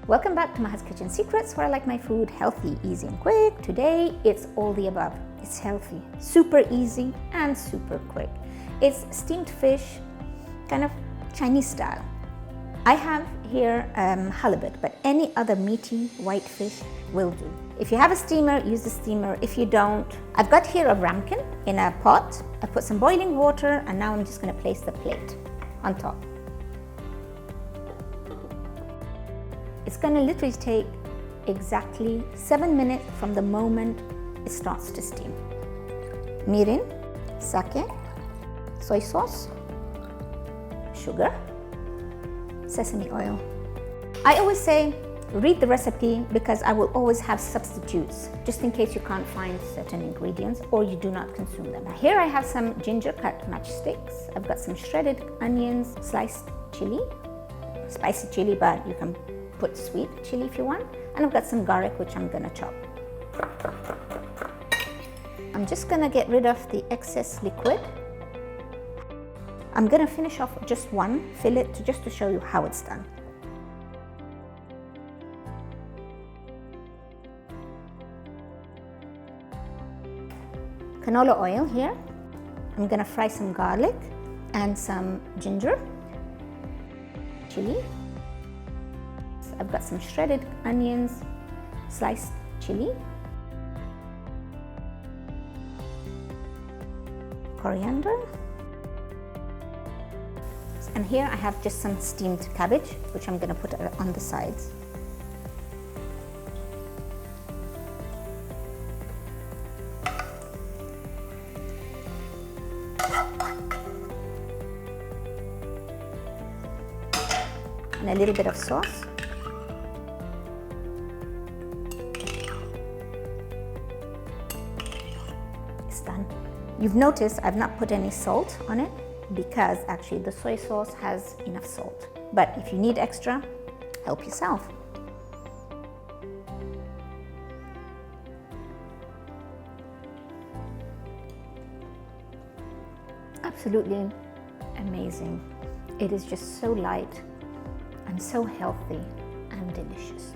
Welcome back to Maha's Kitchen Secrets, where I like my food healthy, easy and quick. Today, it's all the above. It's healthy, super easy and super quick. It's steamed fish, kind of Chinese style. I have here halibut, but any other meaty white fish will do. If you have a steamer, use the steamer. If you don't, I've got here a ramekin in a pot. I put some boiling water and now I'm just going to place the plate on top. It's going to literally take exactly 7 minutes from the moment it starts to steam. Mirin, sake, soy sauce, sugar, sesame oil. I always say read the recipe because I will always have substitutes just in case you can't find certain ingredients or you do not consume them. Here I have some ginger cut matchsticks. I've got some shredded onions, sliced chili, spicy chili, but you can put sweet chili if you want. And I've got some garlic, which I'm gonna chop. I'm just gonna get rid of the excess liquid. I'm gonna finish off just one fillet just to show you how it's done. Canola oil here. I'm gonna fry some garlic and some ginger, chili. I've got some shredded onions, sliced chili, coriander, and here I have just some steamed cabbage, which I'm going to put on the sides. And a little bit of sauce. Done. You've noticed I've not put any salt on it because actually the soy sauce has enough salt. But if you need extra, help yourself. Absolutely amazing. It is just so light and so healthy and delicious.